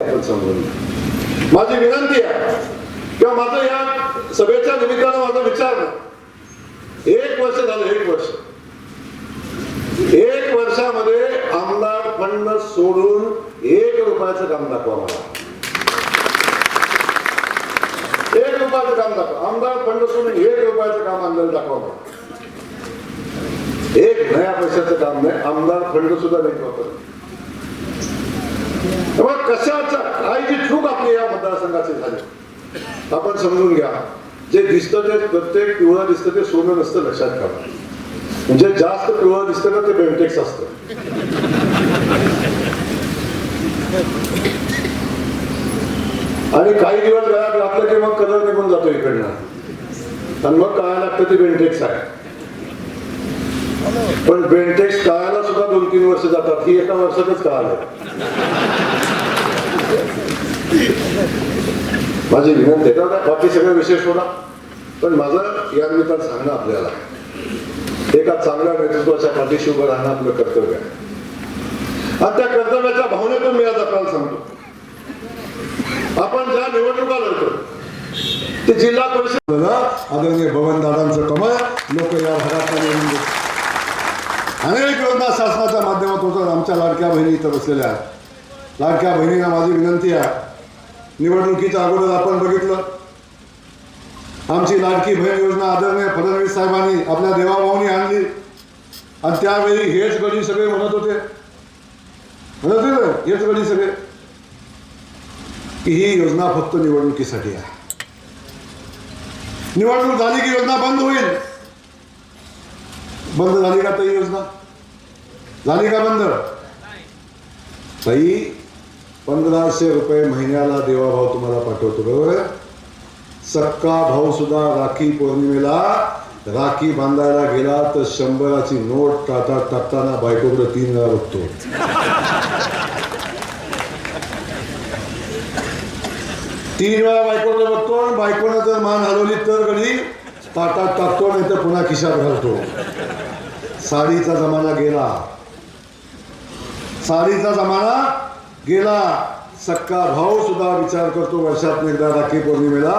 माझी विनंती आहे किंवा माझं या सभेच्या निमित्तानं माझं विचारणं, 1 वर्ष झालं, 1 वर्षामध्ये आमदार फंड सोडून 1 रुपयाचं काम दाखवा मला. 1 रुपयाचं काम दाखवा. आमदार फंड सोडून 1 रुपयाचं काम आणलेलं दाखवा मला. 1 नया पैशाचं काम नाही, आमदार फंड सुद्धा नाही वापरत. कशाचा काही जी चूक आपली या मतदारसंघाची झाली आपण समजून घ्या. जे दिसतं ते प्रत्येक पिवळं दिसतं ते सोनं नसतं, लक्षात ठेवा. म्हणजे जास्त पिवळं दिसतं ना ते बेंटेक्स असतं. आणि काही दिवस गळ्यात लागलं की मग कलर निघून जातो इकडनं आणि मग कळायला लागतं ते बेंटेक्स आहे. पण बेंटेक्स कळायला सुद्धा 2-3 वर्ष जातात. ही एका वर्षातच कळालं. माझी विनंती आहे, बाकी सगळे विशेष होता, पण माझं या निमित्तानं सांगणं आपल्याला एका चांगल्या नेतृत्वाच्या पाठीशी उभं राहणं आपलं कर्तव्य आहे. आणि त्या कर्तव्याच्या भावनेतून मी आज आपल्याला सांगतो, आपण ज्या निवडणुका लढतो ते जिल्हा परिषद आदरणीय बबनदादांचं कमळ लोक या भागात निवडून अनेक योजना शासनाच्या माध्यमातून आमच्या लाडक्या बहिणी इथं बसलेल्या आहेत. लाडक्या बहिणींना माझी विनंती आहे, निवडणुकीच्या अगोदर आपण बघितलं आमची लाडकी बहीण योजना आदरणीय फडणवीस साहेबांनी आपल्या देवाभाऊनी आणली. आणि त्यावेळी हेच गडी सगळे म्हणत होते हेच गडी सगळे की ही योजना फक्त निवडणुकीसाठी आहे. निवडणूक झाली की योजना बंद होईल. बंद झाली का ताई योजना? झाली का बंद? ताई 1500 रुपये महिन्याला देवाभाऊ तुम्हाला पाठवतो, बरोबर. सक्का भाऊ सुद्धा राखी पौर्णिमेला राखी बांधायला गेला तर 100ची नोट टाकताना बायकोकडे 3 वेळा बघतो. तीन वेळा बायकोकडे बघतो. बायकोनं जर मान हलवली तर गडी ताटात टाकतो, नाही तर पुन्हा खिशात घालतो. साडीचा जमाना गेला. साडीचा जमाना गेला. सक्का भाऊ सुद्धा विचार करतो वर्षात एकदा राखी पौर्णिमेला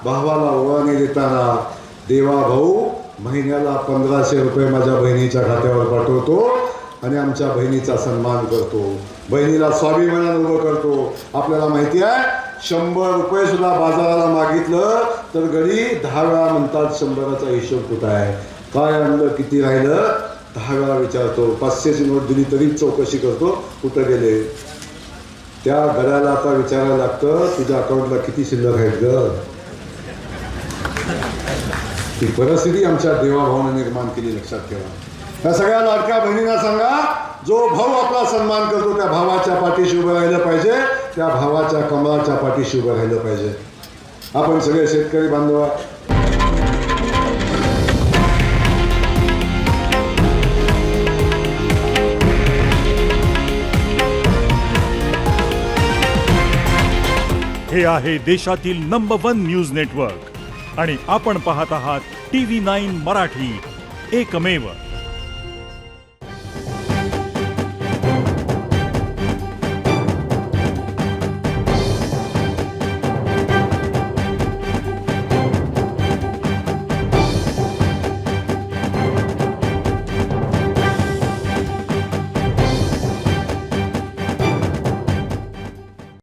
भावाला ओवाळणी देताना देवा भाऊ महिन्याला 1500 रुपये माझ्या बहिणीच्या खात्यावर पाठवतो आणि आमच्या बहिणीचा सन्मान करतो, बहिणीला स्वाभिमानानं उभं करतो. आपल्याला माहिती आहे 100 रुपये सुद्धा बाजाराला मागितलं तर गडी 10 वेळा म्हणतात 100चा हिशोब कुठं आहे, काय आणलं, किती राहिलं, 10 वेळा विचारतो. 500ची नोट दिली तरी चौकशी करतो कुठं गेले. त्या गड्याला आता विचारायला लागतं तुझ्या अकाउंटला किती शिल्लक आहेत ग. ही परिस्थिती आमच्या देवाभावाने निर्माण केली, लक्षात ठेवा. त्या सगळ्या लाडक्या बहिणींना सांगा, जो भाऊ आपला सन्मान करतो त्या भावाच्या पाठीशी उभं राहिलं पाहिजे, त्या भावाच्या कमळाच्या पाठीशी उभं राहिलं पाहिजे. आपण सगळे शेतकरी बांधव हे आहे देशातील नंबर 1 न्यूज नेटवर्क आणि आपण पाहत आहात TV9 मराठी, एकमेव.